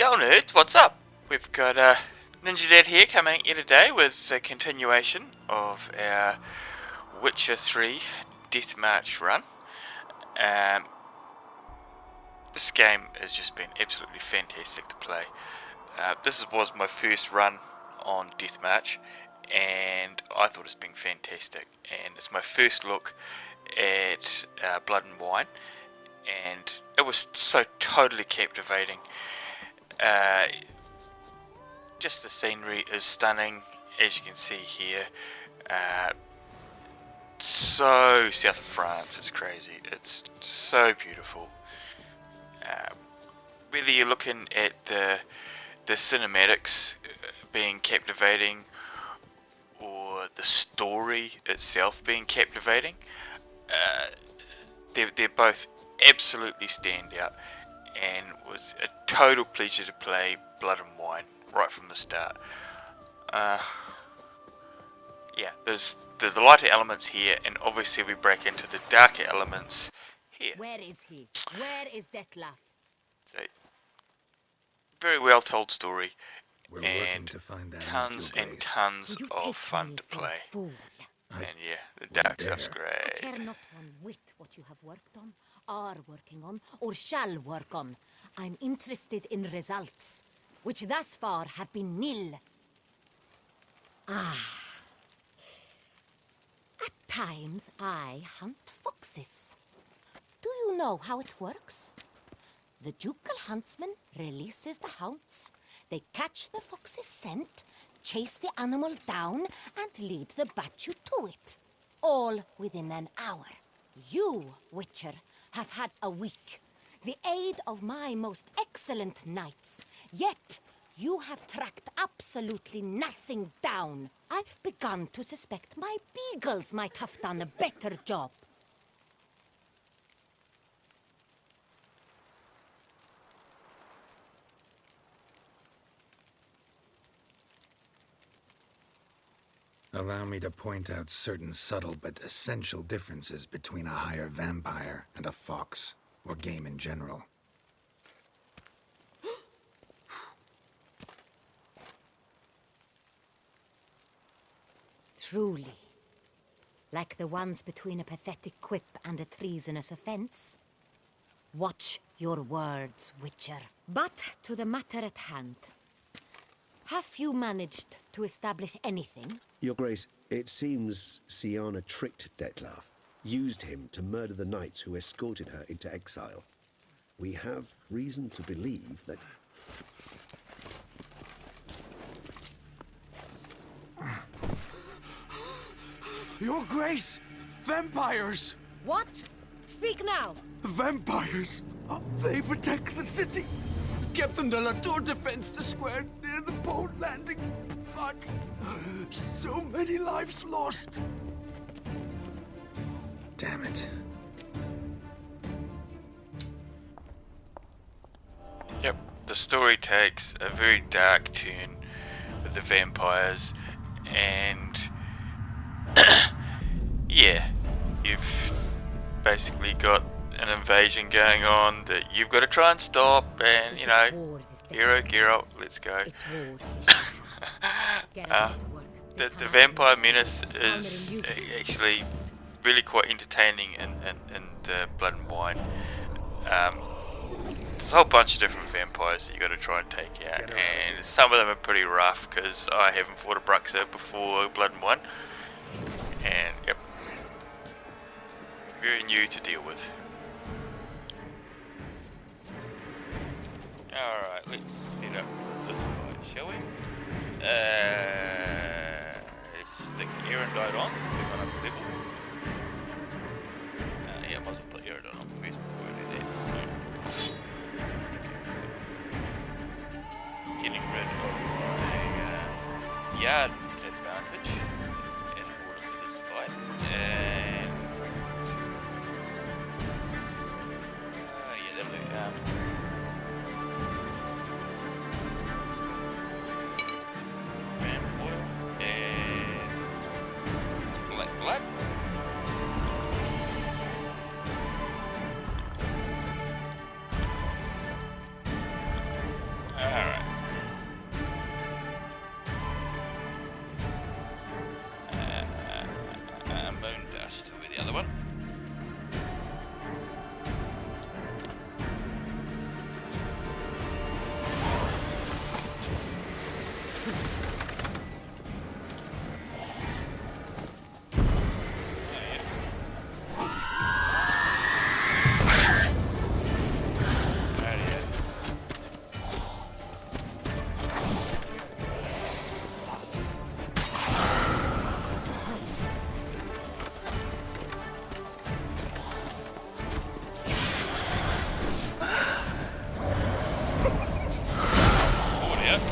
Yo nerds, what's up? We've got Ninja Dad here coming at you today with the continuation of our Witcher 3 Deathmarch run. This game has just been absolutely fantastic to play. This was my first run on Deathmarch and I thought it's been fantastic. And it's my first look at Blood and Wine and it was so totally captivating. Just the scenery is stunning, as you can see here. So south of France, it's crazy. It's so beautiful. Whether you're looking at the cinematics being captivating or the story itself being captivating, they're both absolutely stand out, and it was a total pleasure to play Blood and Wine right from the start. Yeah, there's the lighter elements here, and obviously we break into the darker elements here. Where is he? Where is Detlef? So, very well told story, We're and to find that tons and tons You of take fun me to for a play. fool. And yeah, the dark dare. stuff's I great. care not one whit what you have worked on, are working on, or shall work on. I'm interested in results, which thus far have been nil. At times, I hunt foxes. Do you know how it works? The ducal huntsman releases the hounds. They catch the fox's scent, chase the animal down, and lead the battue to it. All within an hour. You, Witcher, have had a week. The aid of my most excellent knights. Yet, you have tracked absolutely nothing down. I've begun to suspect my beagles might have done a better job. Allow me to point out certain subtle but essential differences between a higher vampire and a fox, or game in general. Truly. Like the ones between a pathetic quip and a treasonous offense. Watch your words, Witcher. But to the matter at hand. Have you managed to establish anything? Your Grace, it seems Syanna tricked Detlef, used him to murder the knights who escorted her into exile. We have reason to believe that... Your Grace! Vampires! What? Speak now! Vampires! They protect the city! Captain de la Tour defends the square near the boat landing, but so many lives lost. Damn it. Yep, the story takes a very dark turn with the vampires, and yeah, you've basically got an invasion going on that you've got to try and stop, and you know, hero gear up, let's go. It's war. Get back to work. The This time vampire I'm menace countering is you. actually really quite entertaining in Blood and Wine. There's a whole bunch of different vampires that you got to try and take out, and some of them are pretty rough because I haven't fought a Bruxa before Blood and Wine, and yep, very new to deal with. Alright, let's set up this fight, shall we? Let's stick Erendite on since we've gone up a level. Yeah, I might as well put Erendite on first before we do that. Getting rid of my yard advantage in order for this fight. And yeah, there we go. Black. go.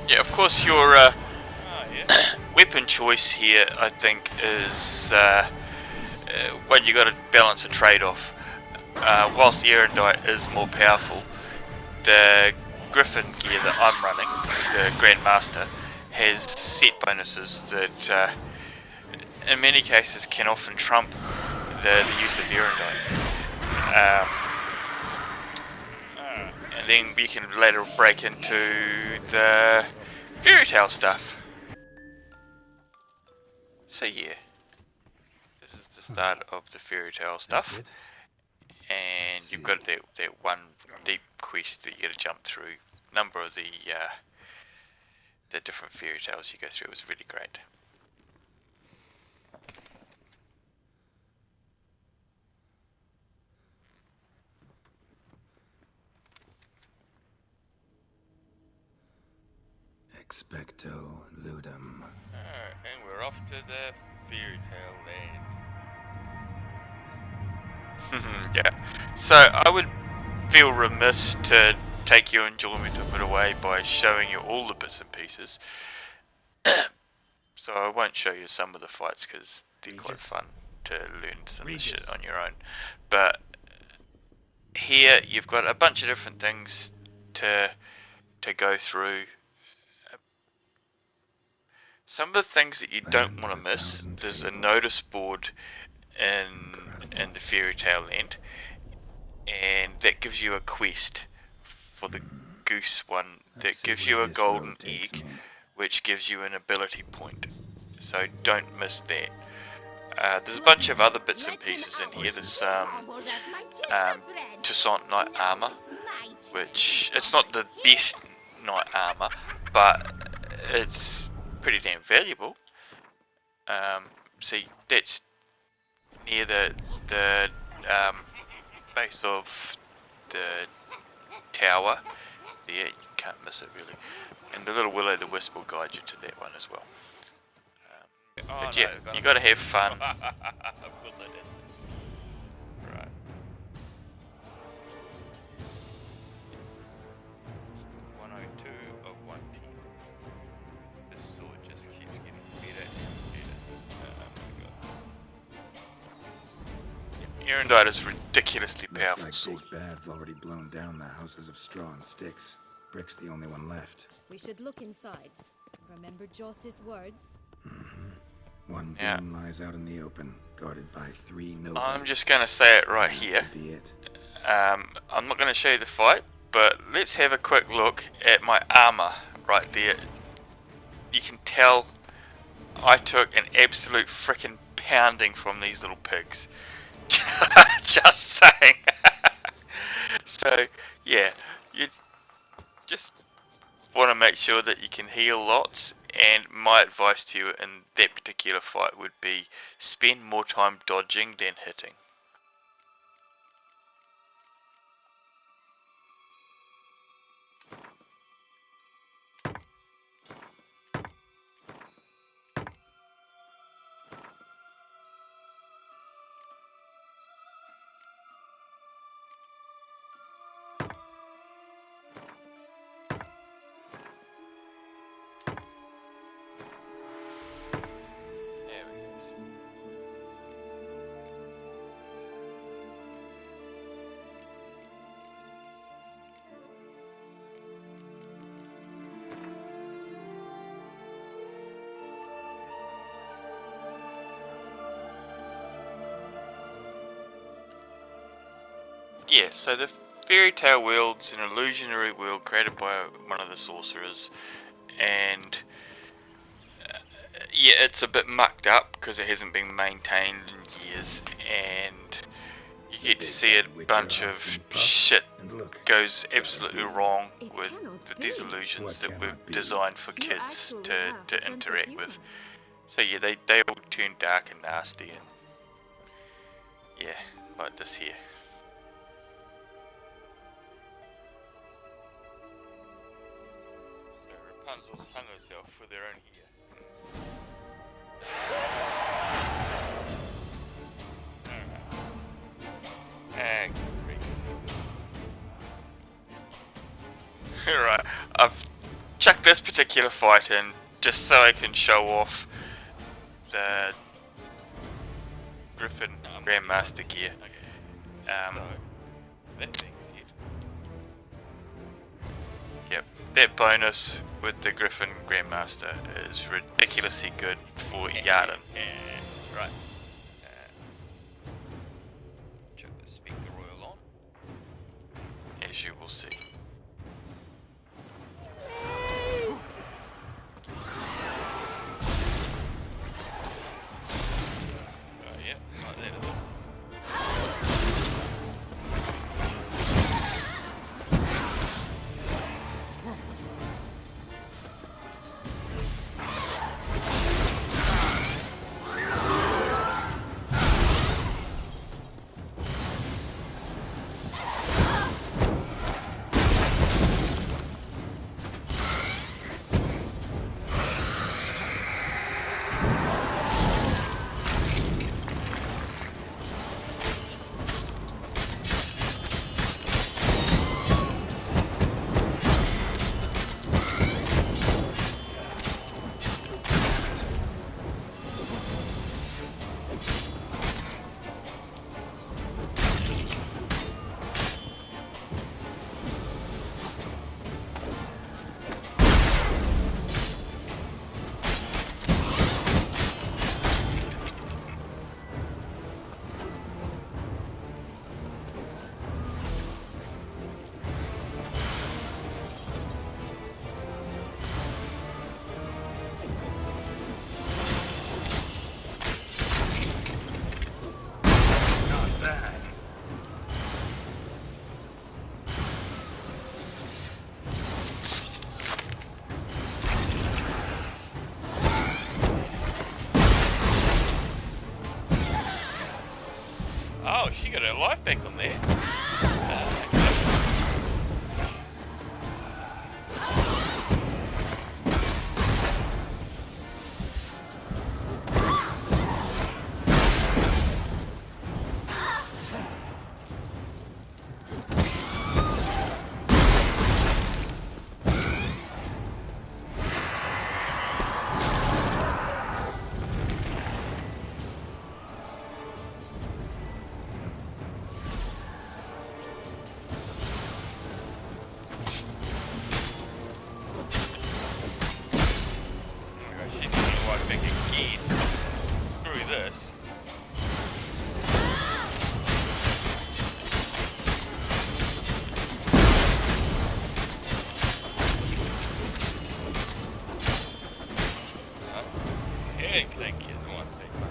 Yeah, of course your weapon choice here, I think, is when you got to balance a trade-off. Whilst the Erendite is more powerful, the Griffin gear that I'm running, the Grandmaster, has set bonuses that in many cases can often trump the use of the Erendite. And then we can later break into the fairy tale stuff. So yeah, this is the start of the fairy tale stuff. That's it? And you've got that one deep quest that you got to jump through. Number of the different fairy tales you go through was really great. Expecto ludum. Alright, and we're off to the fairy tale land. Yeah. So I would feel remiss to take your enjoyment of it away by showing you all the bits and pieces. So I won't show you some of the fights because they're quite fun to learn some of the shit on your own. But here you've got a bunch of different things to go through. Some of the things that you don't want to miss, there's a notice board in the fairy tale land, and that gives you a quest for the goose one that gives you a golden egg, which gives you an ability point. So don't miss that. There's a bunch of other bits and pieces in here. There's Toussaint Knight armor, which it's not the best knight armor, but it's pretty damn valuable. See, that's near the base of the tower there. You can't miss it really, and the little Will-O-the-Wisp will guide you to that one as well. But yeah, you got to have fun. Of course I did. Right. 102 of 110. This sword just keeps getting better and better. Oh my god. Erendite is ridiculously powerful. Looks like Big Bad's already blown down the houses of straw and sticks. Brick's the only one left. We should look inside. Remember Joss's words? One beam lies out in the open, guarded by 3 nobles. I'm just going to say it right here. That could be it. I'm not going to show you the fight, but let's have a quick look at my armor right there. You can tell I took an absolute freaking pounding from these little pigs. Just saying. So yeah, you just want to make sure that you can heal lots, and my advice to you in that particular fight would be spend more time dodging than hitting. Yeah, so the fairy tale world's an illusionary world created by one of the sorcerers, and yeah, it's a bit mucked up because it hasn't been maintained in years, and you get to see a bunch of shit goes absolutely wrong with these illusions that were designed for kids to interact with. So yeah, they all turn dark and nasty, and yeah, like this here. Rapunzel's hung herself for their own ear. this particular fight in just so I can show off the Griffin Grandmaster gear. So, that thing's here. Yep, that bonus with the Griffin Grandmaster is ridiculously good for Yarden. Right. Chuck the Speaker Royal on. As you will see. Yeah, right there. Is it? Oh, she got her life back on there. She's gonna walk back again. Screw this. Yeah, thank you. I want to take mine.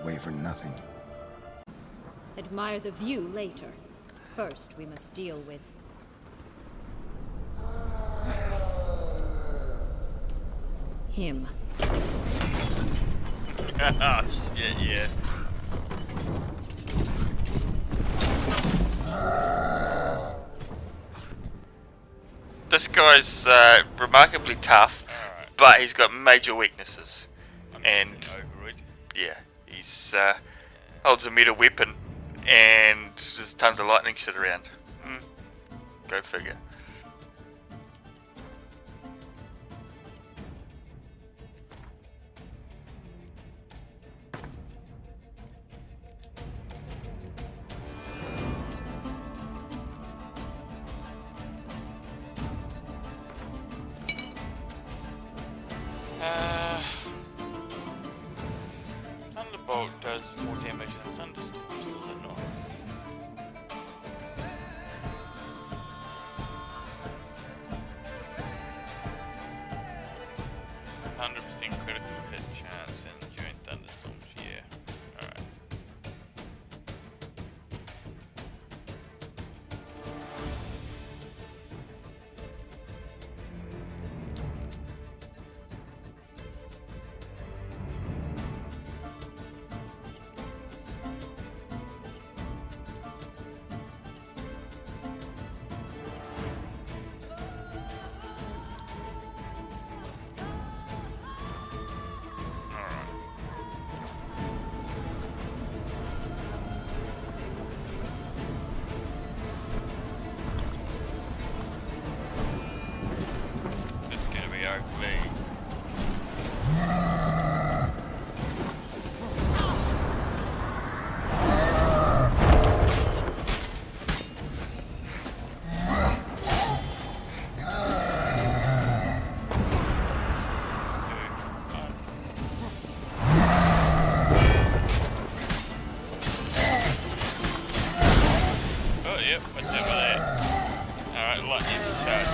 way for nothing. Admire the view later. First, we must deal with... Him. Oh shit, yeah. This guy's remarkably tough, Alright. but he's got major weaknesses. 100% And over it. yeah, he's holds a metal weapon, and there's tons of lightning shit around. Go figure. Thunderbolt does more damage than Thunderstorms, does it not? Critical hit chance and during thunderstorms, yeah. Alright. This is gonna be ugly. Oh, yep, what's over there? Alright, lightning charge.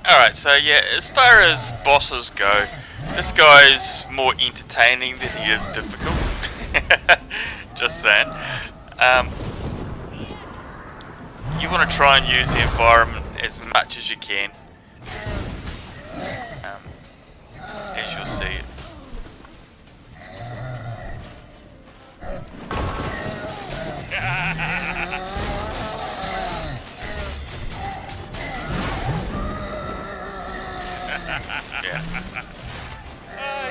Alright, so yeah, as far as bosses go, this guy's more entertaining than he is difficult. Just saying. You want to try and use the environment as much as you can. As you'll see it. Yeah.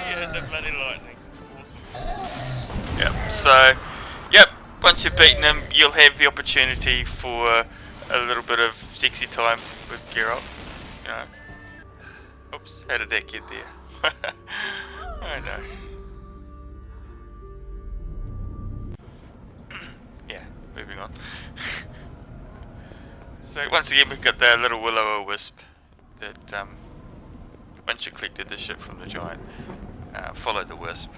Yeah, the bloody lightning. Awesome. Yep. So, yep. Once you've beaten him, you'll have the opportunity for a little bit of sexy time with Geralt. You know. Oops. How did that get there? I know. Yeah. Moving on. So once again, we've got the little will-o'-wisp that once you collected the ship from the giant, follow the wisp.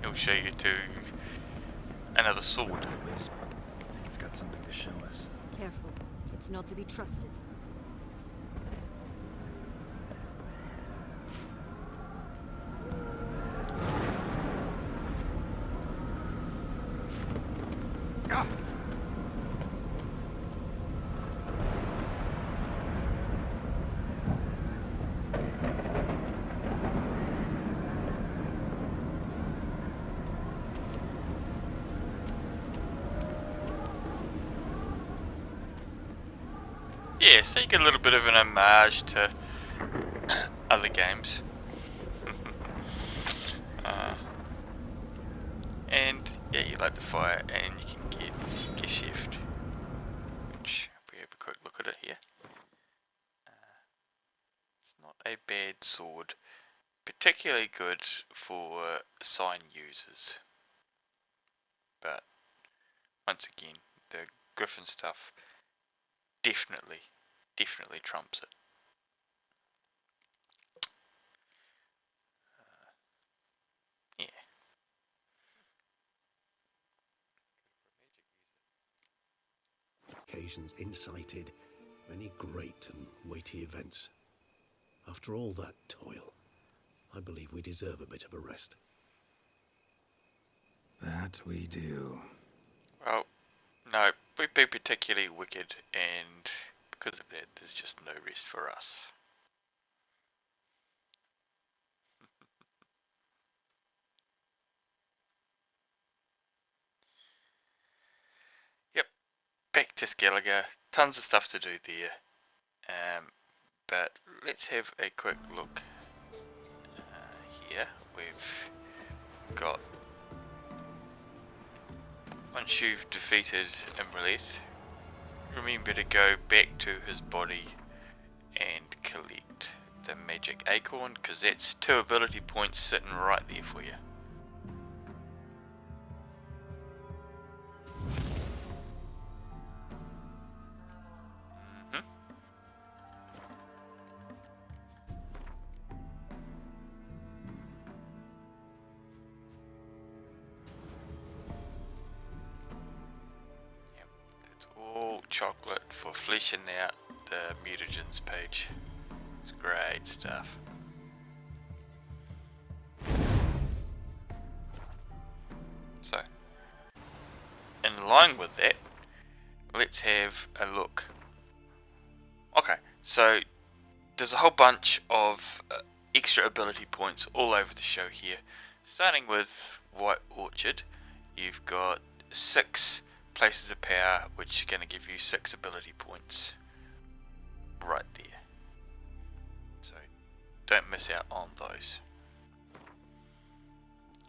It'll show you to another sword. Wisp. I think it's got something to show us. Careful. It's not to be trusted. Yeah, so you get a little bit of an homage to other games. And yeah, you light the fire and you can get Geschäft, which we have a quick look at it here. It's not a bad sword, particularly good for sign users, but once again, the Griffin stuff definitely trumps it. Yeah. Occasions incited many great and weighty events. After all that toil, I believe we deserve a bit of a rest. That we do. Well, no, we've been particularly wicked, and because of that, there's just no rest for us. Yep, back to Skellige. Tons of stuff to do there. But let's have a quick look here. We've got, once you've defeated Imralith, remember to go back to his body and collect the magic acorn, because that's 2 ability points sitting right there for you. All chocolate for fleshing out the mutagens page. It's great stuff. So, in line with that, let's have a look. Okay, so there's a whole bunch of extra ability points all over the show here. Starting with White Orchard, you've got 6 places of power, which is going to give you 6 ability points right there. So don't miss out on those.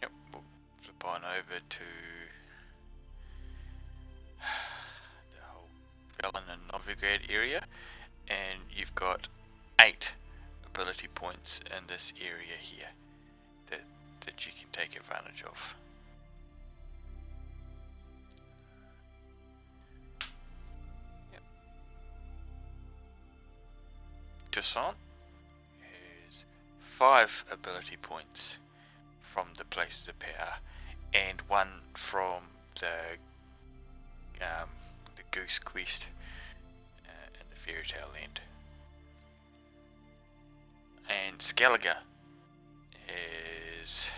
Yep, we'll flip on over to the whole Velen and Novigrad area, and you've got 8 ability points in this area here that you can take advantage of. Toussaint has 5 ability points from the places of power, and 1 from the Goose Quest in the Fairy Tale Land. And Skellige is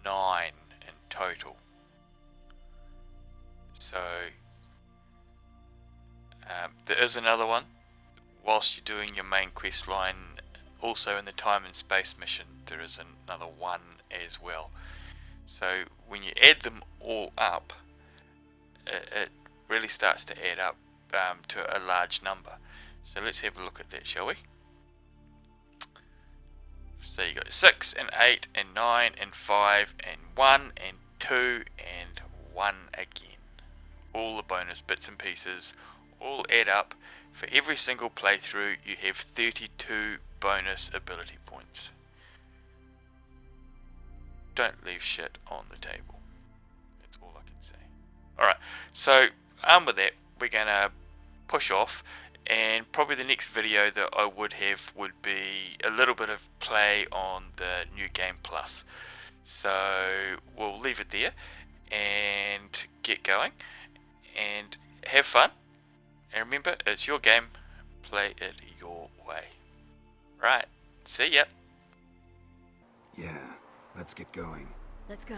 9 in total. So there is another one whilst you're doing your main quest line. Also in the time and space mission there is another 1 as well. So when you add them all up, it really starts to add up to a large number. So let's have a look at that, shall we? So you got 6 and 8 and 9 and 5 and 1 and 2 and 1 again. All the bonus bits and pieces all add up. For every single playthrough you have 32 bonus ability points. Don't leave shit on the table. That's all I can say. Alright, so armed with that, we're going to push off, and probably the next video that I would have would be a little bit of play on the New Game Plus. So we'll leave it there and get going and have fun. And remember, it's your game, play it your way. Right, see ya. Yeah, let's get going. Let's go.